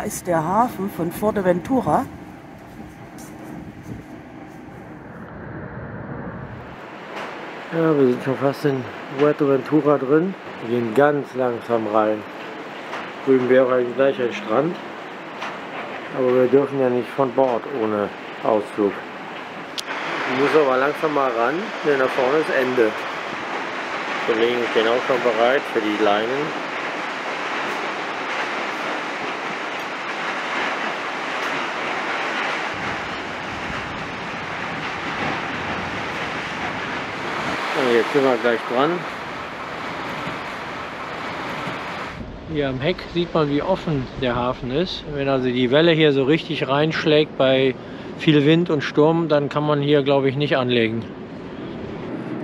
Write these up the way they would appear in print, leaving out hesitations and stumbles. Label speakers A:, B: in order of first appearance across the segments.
A: ist der Hafen von Fuerteventura.
B: Ja, wir sind schon fast in Fuerteventura drin. Wir gehen ganz langsam rein. Drüben wäre eigentlich gleich ein Strand. Aber wir dürfen ja nicht von Bord ohne Ausflug. Ich muss aber langsam mal ran, denn da vorne ist Ende. Die Kollegen stehen auch schon bereit für die Leinen. Jetzt sind wir gleich dran. Hier am Heck sieht man, wie offen der Hafen ist. Wenn also die Welle hier so richtig reinschlägt bei viel Wind und Sturm, dann kann man hier, glaube ich, nicht anlegen.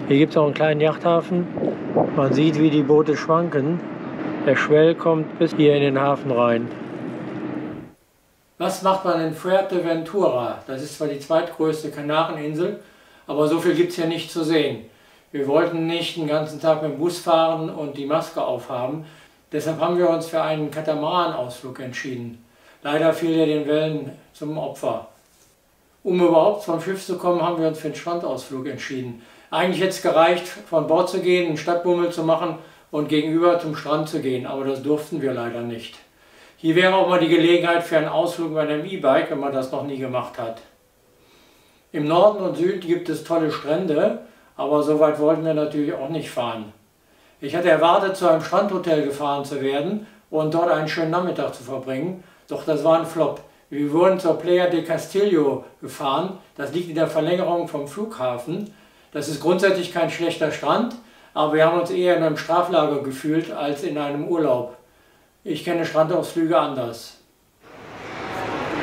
B: Hier gibt es auch einen kleinen Yachthafen. Man sieht, wie die Boote schwanken. Der Schwell kommt bis hier in den Hafen rein. Was macht man in Fuerteventura? Das ist zwar die zweitgrößte Kanareninsel, aber so viel gibt es hier nicht zu sehen. Wir wollten nicht den ganzen Tag mit dem Bus fahren und die Maske aufhaben. Deshalb haben wir uns für einen Katamaranausflug entschieden. Leider fiel er den Wellen zum Opfer. Um überhaupt vom Schiff zu kommen, haben wir uns für einen Strandausflug entschieden. Eigentlich hätte es gereicht, von Bord zu gehen, einen Stadtbummel zu machen und gegenüber zum Strand zu gehen, aber das durften wir leider nicht. Hier wäre auch mal die Gelegenheit für einen Ausflug mit einem E-Bike, wenn man das noch nie gemacht hat. Im Norden und Süden gibt es tolle Strände, aber so weit wollten wir natürlich auch nicht fahren. Ich hatte erwartet, zu einem Strandhotel gefahren zu werden und dort einen schönen Nachmittag zu verbringen, doch das war ein Flop. Wir wurden zur Playa de Castillo gefahren, das liegt in der Verlängerung vom Flughafen. Das ist grundsätzlich kein schlechter Strand, aber wir haben uns eher in einem Straflager gefühlt als in einem Urlaub. Ich kenne Strandausflüge anders.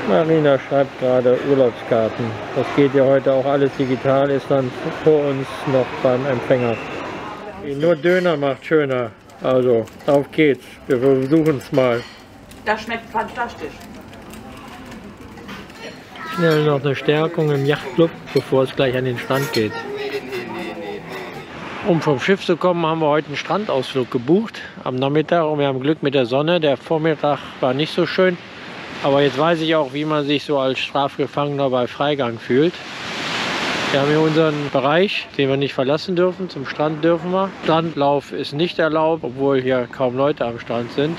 B: Marina schreibt gerade Urlaubskarten. Das geht ja heute auch alles digital, ist dann vor uns noch beim Empfänger. Nur Döner macht schöner. Also, auf geht's. Wir versuchen es mal.
A: Das schmeckt fantastisch.
B: Schnell noch eine Stärkung im Yachtclub, bevor es gleich an den Strand geht. Um vom Schiff zu kommen, haben wir heute einen Strandausflug gebucht am Nachmittag und wir haben Glück mit der Sonne. Der Vormittag war nicht so schön. Aber jetzt weiß ich auch, wie man sich so als Strafgefangener bei Freigang fühlt. Wir haben hier unseren Bereich, den wir nicht verlassen dürfen. Zum Strand dürfen wir. Strandlauf ist nicht erlaubt, obwohl hier kaum Leute am Strand sind.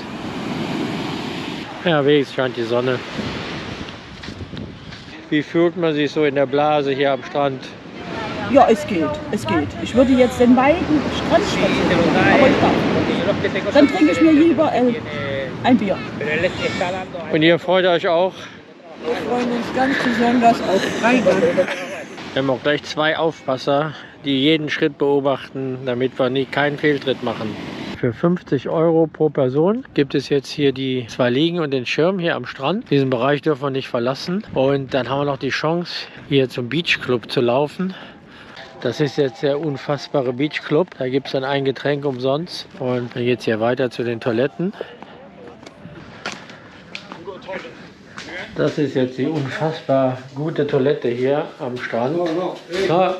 B: Ja, wenigstens scheint die Sonne. Wie fühlt man sich so in der Blase hier am Strand?
A: Ja, es geht, es geht. Ich würde jetzt den weiten Strand spazieren, aber ich darf. Dann trinke ich mir lieber ein Bier.
B: Und ihr freut euch auch?
A: Wir freuen uns ganz besonders auf Freigang.
B: Wir haben auch gleich 2 Aufpasser, die jeden Schritt beobachten, damit wir keinen Fehltritt machen. Für 50 € pro Person gibt es jetzt hier die 2 Liegen und den Schirm hier am Strand. Diesen Bereich dürfen wir nicht verlassen. Und dann haben wir noch die Chance, hier zum Beach Club zu laufen. Das ist jetzt der unfassbare Beach Club. Da gibt es dann ein Getränk umsonst. Und dann geht es hier weiter zu den Toiletten. Das ist jetzt die unfassbar gute Toilette hier am Strand. Ja,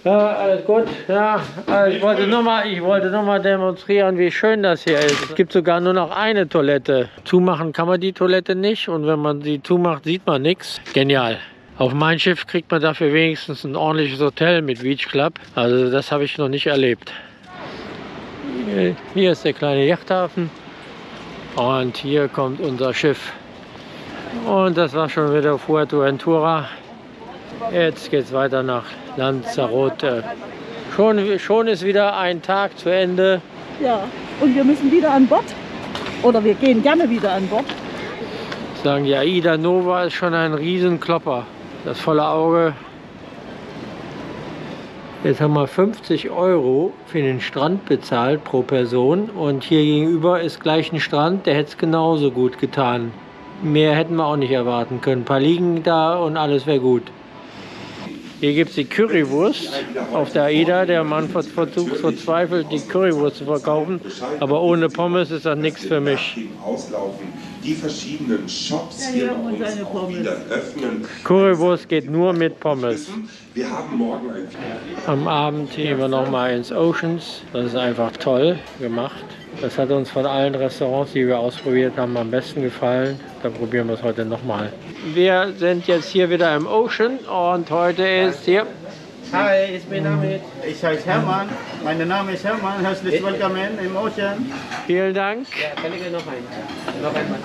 B: ja, alles gut. Ja, ich wollte nur mal demonstrieren, wie schön das hier ist. Es gibt sogar nur noch eine Toilette. Zumachen kann man die Toilette nicht und wenn man sie zumacht, sieht man nichts. Genial. Auf mein Schiff kriegt man dafür wenigstens ein ordentliches Hotel mit Beach Club. Also das habe ich noch nicht erlebt. Hier ist der kleine Yachthafen und hier kommt unser Schiff. Und das war schon wieder Fuerteventura. Jetzt geht es weiter nach Lanzarote. Schon ist wieder ein Tag zu Ende.
A: Ja, und wir müssen wieder an Bord. Oder wir gehen gerne wieder an Bord.
B: Sagen, die Aida Nova ist schon ein Riesenklopper. Das volle Auge. Jetzt haben wir 50 € für den Strand bezahlt pro Person. Und hier gegenüber ist gleich ein Strand, der hätte es genauso gut getan. Mehr hätten wir auch nicht erwarten können. Ein paar Liegen da und alles wäre gut. Hier gibt es die Currywurst auf der Aida. Der Mann versucht verzweifelt, die Currywurst zu verkaufen. Aber ohne Pommes ist das nichts für mich.
C: die verschiedenen Shops hier bei uns auch wieder öffnen.
B: Currywurst geht nur mit Pommes.
C: Wir haben morgen ein
B: Am Abend gehen wir nochmal ins Oceans. Das ist einfach toll gemacht. Das hat uns von allen Restaurants, die wir ausprobiert haben, am besten gefallen. Da probieren wir es heute nochmal. Wir sind jetzt hier wieder im Ocean und heute ist hier...
D: Hi, ich bin Amit. Ich heiße Hermann. Mein Name ist Hermann. Herzlich willkommen im Ocean.
B: Vielen Dank.
D: Ja, kann ich noch einen? Noch einmal.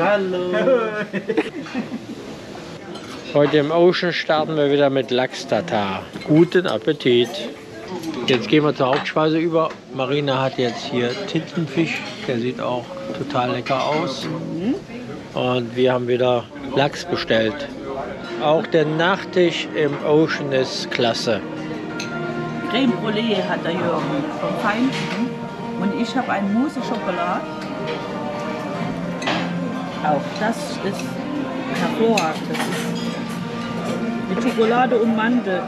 D: Hallo.
B: Heute im Ocean starten wir wieder mit Lachs-Tatar. Guten Appetit. Jetzt gehen wir zur Hauptspeise über. Marina hat jetzt hier Tintenfisch. Der sieht auch total lecker aus. Und wir haben wieder Lachs bestellt. Auch der Nachtisch im Ocean ist klasse.
A: Creme Brûlée hat der Jürgen vom Feinsten. Und ich habe ein Mousse Schokolade. Auch das ist hervorragend. Das ist mit Schokolade ummantelt.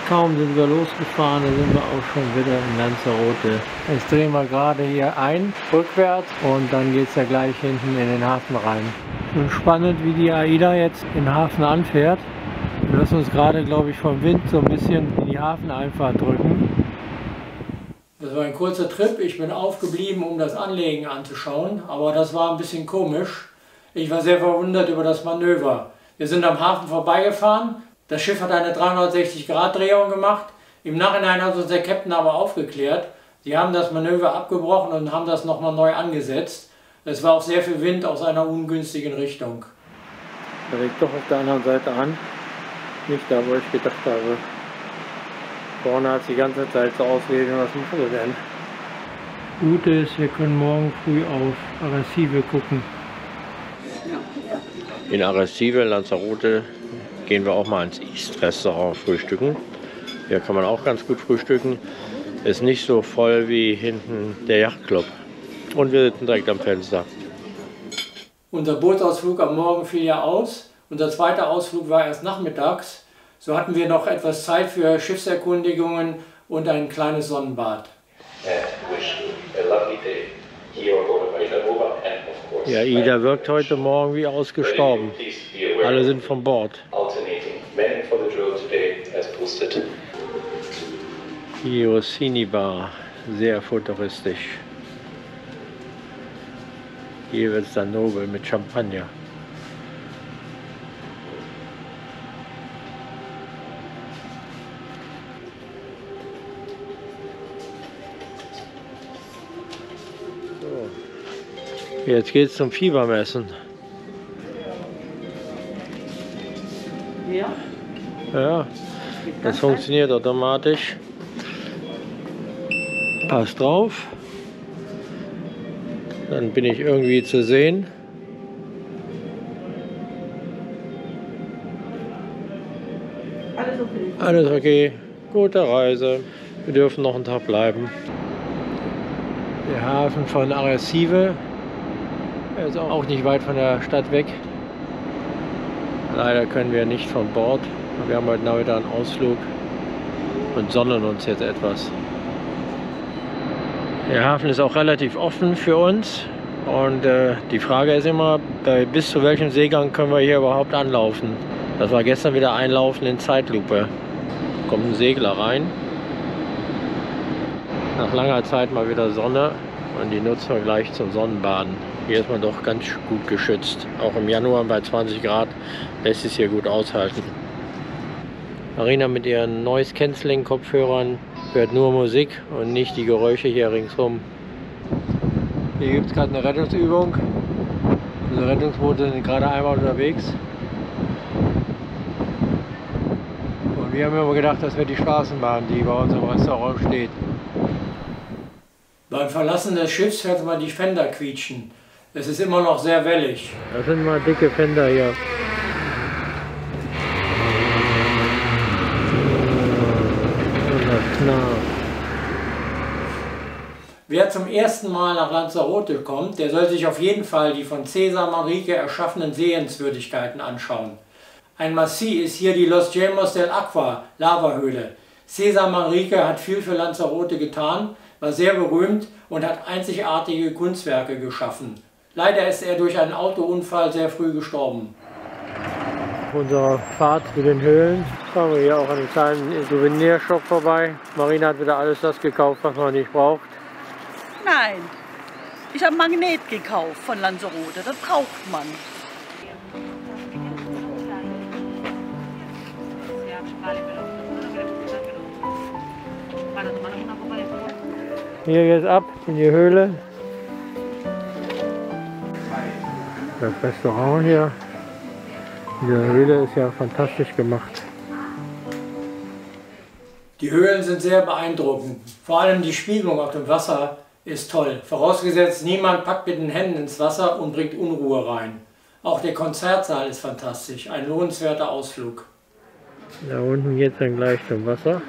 B: Kaum sind wir losgefahren, da sind wir auch schon wieder in Lanzarote. Jetzt drehen wir gerade hier ein, rückwärts, und dann geht es ja gleich hinten in den Hafen rein. Und spannend, wie die AIDA jetzt den Hafen anfährt. Wir lassen uns gerade, glaube ich, vom Wind so ein bisschen in die Hafeneinfahrt drücken. Das war ein kurzer Trip. Ich bin aufgeblieben, um das Anlegen anzuschauen, aber das war ein bisschen komisch. Ich war sehr verwundert über das Manöver. Wir sind am Hafen vorbeigefahren. Das Schiff hat eine 360-Grad-Drehung gemacht. Im Nachhinein hat uns der Captain aber aufgeklärt. Sie haben das Manöver abgebrochen und haben das nochmal neu angesetzt. Es war auch sehr viel Wind aus einer ungünstigen Richtung. Er liegt doch auf der anderen Seite an. Nicht da, wo ich gedacht habe. Vorne hat es die ganze Zeit so ausgesehen, was machen wir denn? Gute ist, wir können morgen früh auf Arrecife gucken. In Arrecife, Lanzarote, gehen wir auch mal ins East Restaurant frühstücken. Hier kann man auch ganz gut frühstücken. Ist nicht so voll wie hinten der Yachtclub. Und wir sitzen direkt am Fenster. Unser Bootsausflug am Morgen fiel ja aus. Unser zweiter Ausflug war erst nachmittags. So hatten wir noch etwas Zeit für Schiffserkundigungen und ein kleines Sonnenbad. Ja, Ida wirkt heute Morgen wie ausgestorben. Alle sind von Bord. Die Rossini Bar, sehr futuristisch. Hier wird es dann nobel mit Champagner. So. Jetzt geht es zum Fiebermessen.
A: Ja.
B: Ja, das funktioniert automatisch. Pass drauf. Dann bin ich irgendwie zu sehen.
A: Alles okay.
B: Alles okay. Gute Reise. Wir dürfen noch einen Tag bleiben. Der Hafen von Arrecife ist auch nicht weit von der Stadt weg. Leider können wir nicht von Bord. Wir haben heute Nachmittag einen Ausflug und sonnen uns jetzt etwas. Der Hafen ist auch relativ offen für uns und die Frage ist immer, bis zu welchem Seegang können wir hier überhaupt anlaufen. Das war gestern wieder Einlaufen in Zeitlupe. Kommt ein Segler rein. Nach langer Zeit mal wieder Sonne und die nutzen wir gleich zum Sonnenbaden. Hier ist man doch ganz gut geschützt. Auch im Januar bei 20 Grad lässt es hier gut aushalten. Marina mit ihren Noise-Canceling-Kopfhörern hört nur Musik und nicht die Geräusche hier ringsum. Hier gibt es gerade eine Rettungsübung. Unsere Rettungsboote sind gerade einmal unterwegs. Und wir haben immer gedacht, das wäre die Straßenbahn, die bei uns im Restaurant steht. Beim Verlassen des Schiffs hört man die Fender quietschen. Es ist immer noch sehr wellig. Das sind mal dicke Fender hier. Wer zum ersten Mal nach Lanzarote kommt, der soll sich auf jeden Fall die von Cesar Manrique erschaffenen Sehenswürdigkeiten anschauen. Ein Massiv ist hier die Los Llanos del Agua Lavahöhle. Cesar Manrique hat viel für Lanzarote getan. war sehr berühmt und hat einzigartige Kunstwerke geschaffen. Leider ist er durch einen Autounfall sehr früh gestorben.
E: Auf unserer Fahrt zu den Höhlen fahren wir hier auch an einem kleinen Souvenirshop vorbei. Marina hat wieder alles das gekauft, was man nicht braucht.
A: Nein, ich habe Magnet gekauft von Lanzarote, das braucht man.
E: Hier geht's ab in die Höhle. Das Restaurant hier in der Höhle ist ja fantastisch gemacht.
B: Die Höhlen sind sehr beeindruckend. Vor allem die Spiegelung auf dem Wasser ist toll. Vorausgesetzt, niemand packt mit den Händen ins Wasser und bringt Unruhe rein. Auch der Konzertsaal ist fantastisch. Ein lohnenswerter Ausflug.
E: Da unten geht es dann gleich zum Wasser.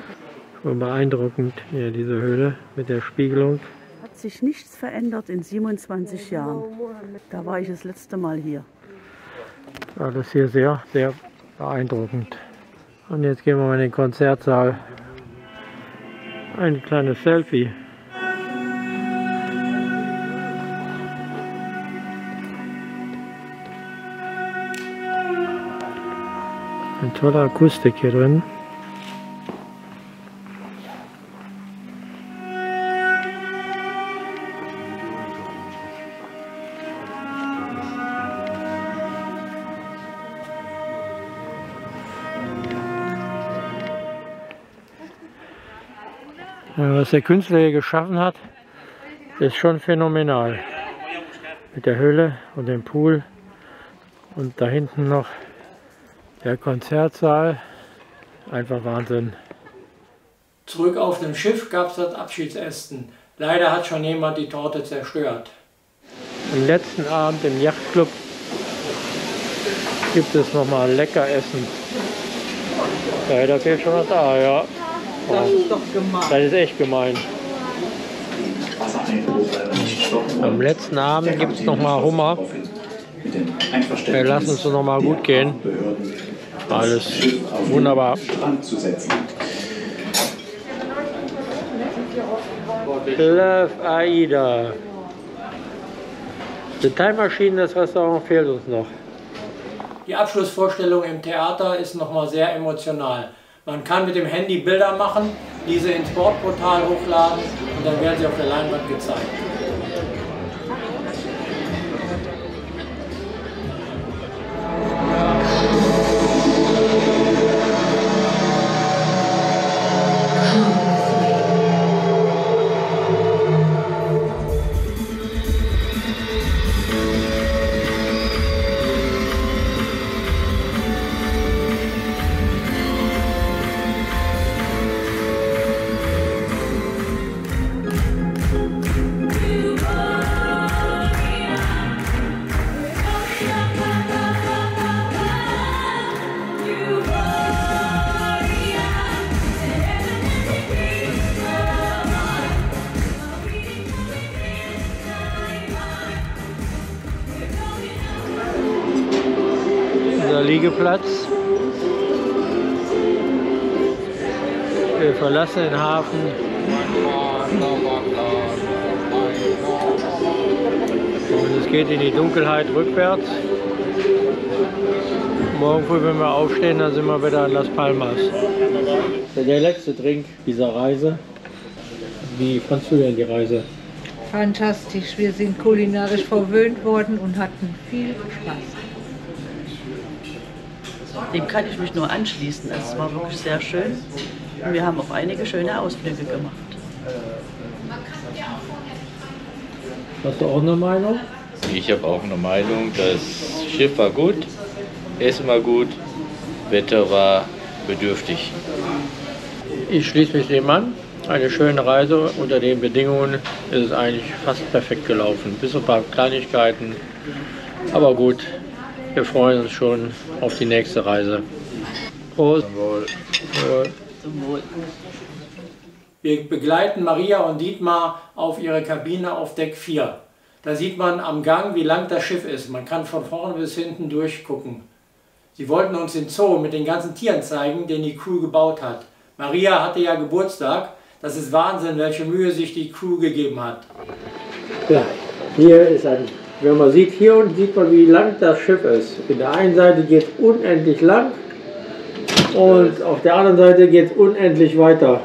E: Schon beeindruckend hier diese Höhle mit der Spiegelung.
A: Hat sich nichts verändert in 27 Jahren. Da war ich das letzte Mal hier.
E: Alles hier sehr, sehr beeindruckend. Und jetzt gehen wir mal in den Konzertsaal. Ein kleines Selfie. Eine tolle Akustik hier drin. Was der Künstler hier geschaffen hat, ist schon phänomenal. Mit der Höhle und dem Pool und da hinten noch der Konzertsaal. Einfach Wahnsinn.
B: Zurück auf dem Schiff gab es das Abschiedsessen. Leider hat schon jemand die Torte zerstört.
E: Am letzten Abend im Yachtclub gibt es nochmal lecker Essen. Ja, da fehlt schon was. Ah ja.
A: Das ist doch gemein.
E: Das ist echt gemein. Am letzten Abend gibt es nochmal Hummer. Wir lassen es noch mal gut gehen. Alles wunderbar. Love Aida. Die Time Machine, das Restaurant fehlt uns noch.
B: Die Abschlussvorstellung im Theater ist nochmal sehr emotional. Man kann mit dem Handy Bilder machen, diese ins Bordportal hochladen und dann werden sie auf der Leinwand gezeigt.
E: Liegeplatz. Wir verlassen den Hafen. Und es geht in die Dunkelheit rückwärts. Morgen früh, wenn wir aufstehen, dann sind wir wieder in Las Palmas. Der letzte Drink dieser Reise. Wie fandst du denn die Reise?
F: Fantastisch. Wir sind kulinarisch verwöhnt worden und hatten viel Spaß.
A: Dem kann ich mich nur anschließen. Es war wirklich sehr schön und wir haben auch einige schöne Ausflüge gemacht.
E: Hast du auch eine Meinung?
G: Ich habe auch eine Meinung. Das Schiff war gut, Essen war gut, Wetter war bedürftig.
E: Ich schließe mich dem an. Eine schöne Reise. Unter den Bedingungen ist es eigentlich fast perfekt gelaufen. Bis auf ein paar Kleinigkeiten. Aber gut. Wir freuen uns schon auf die nächste Reise. Prost!
G: Zum Wohl.
A: Zum Wohl.
B: Wir begleiten Maria und Dietmar auf ihre Kabine auf Deck 4. Da sieht man am Gang, wie lang das Schiff ist. Man kann von vorne bis hinten durchgucken. Sie wollten uns den Zoo mit den ganzen Tieren zeigen, den die Crew gebaut hat. Maria hatte ja Geburtstag, Das ist Wahnsinn, welche Mühe sich die Crew gegeben hat.
E: Ja, hier ist wenn man sieht, hier unten sieht man, wie lang das Schiff ist. In der einen Seite geht es unendlich lang und auf der anderen Seite geht es unendlich weiter.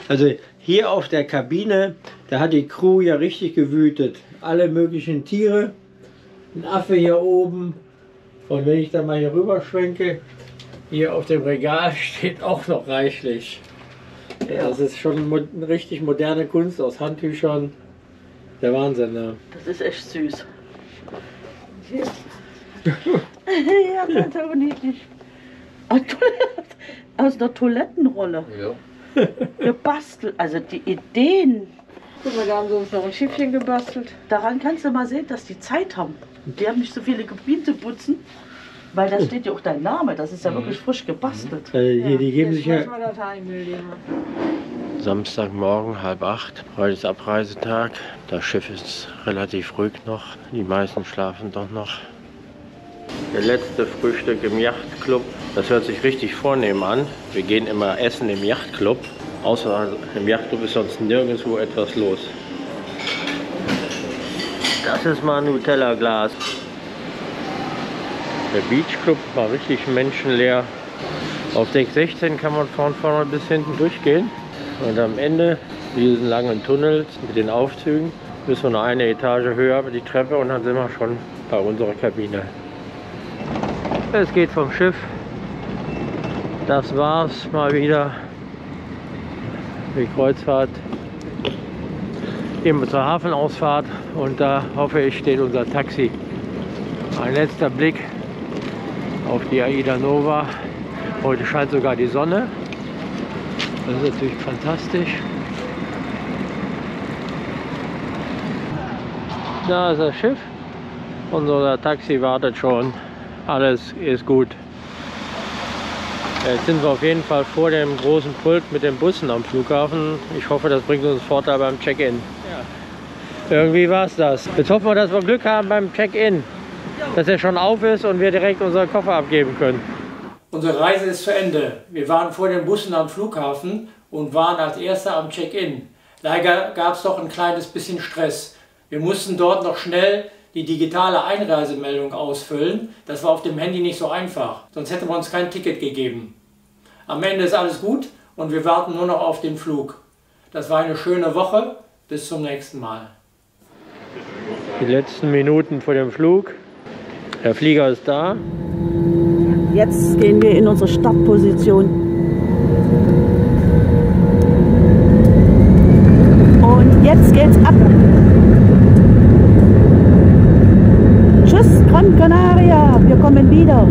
E: Also hier auf der Kabine, da hat die Crew ja richtig gewütet. Alle möglichen Tiere, ein Affe hier oben. Und wenn ich dann mal hier rüber schwenke, hier auf dem Regal steht auch noch reichlich. Ja, das ist schon eine richtig moderne Kunst aus Handtüchern. Der Wahnsinn, ja.
A: Das ist echt süß. Ja, das ist aber niedlich. Aus der Toilettenrolle. Ja. Gebastelt. Also die Ideen.
F: Guck mal, da haben sie uns noch ein Schiffchen gebastelt.
A: Daran kannst du mal sehen, dass die Zeit haben. Die haben nicht so viele Gebiete zu putzen, weil da steht ja auch dein Name. Das ist ja wirklich frisch gebastelt.
E: Die geben sich ja.
G: Samstagmorgen 7:30, heute ist Abreisetag. Das Schiff ist relativ ruhig noch, die meisten schlafen doch noch. Der letzte Frühstück im Yachtclub, das hört sich richtig vornehm an. Wir gehen immer essen im Yachtclub, außer im Yachtclub ist sonst nirgendwo etwas los. Das ist mal ein Nutella-Glas. Der Beachclub war richtig menschenleer. Auf Deck 16 kann man von vorne bis hinten durchgehen. Und am Ende diesen langen Tunnels mit den Aufzügen müssen wir noch eine Etage höher über die Treppe und dann sind wir schon bei unserer Kabine. Es geht vom Schiff. Das war's mal wieder. Die Kreuzfahrt. Gehen wir zur Hafenausfahrt und da hoffe ich steht unser Taxi. Ein letzter Blick auf die Aida Nova. Heute scheint sogar die Sonne. Das ist natürlich fantastisch. Da ist das Schiff. Unser Taxi wartet schon. Alles ist gut. Jetzt sind wir auf jeden Fall vor dem großen Pult mit den Bussen am Flughafen. Ich hoffe, das bringt uns Vorteil beim Check-in. Ja. Irgendwie war es das. Jetzt hoffen wir, dass wir Glück haben beim Check-in. Dass er schon auf ist und wir direkt unseren Koffer abgeben können.
B: Unsere Reise ist zu Ende. Wir waren vor den Bussen am Flughafen und waren als Erster am Check-in. Leider gab es doch ein kleines bisschen Stress. Wir mussten dort noch schnell die digitale Einreisemeldung ausfüllen. Das war auf dem Handy nicht so einfach, sonst hätte man uns kein Ticket gegeben. Am Ende ist alles gut und wir warten nur noch auf den Flug. Das war eine schöne Woche. Bis zum nächsten Mal.
E: Die letzten Minuten vor dem Flug. Der Flieger ist da.
A: Jetzt gehen wir in unsere Startposition. Und jetzt geht's ab. Tschüss, Gran Canaria, wir kommen wieder.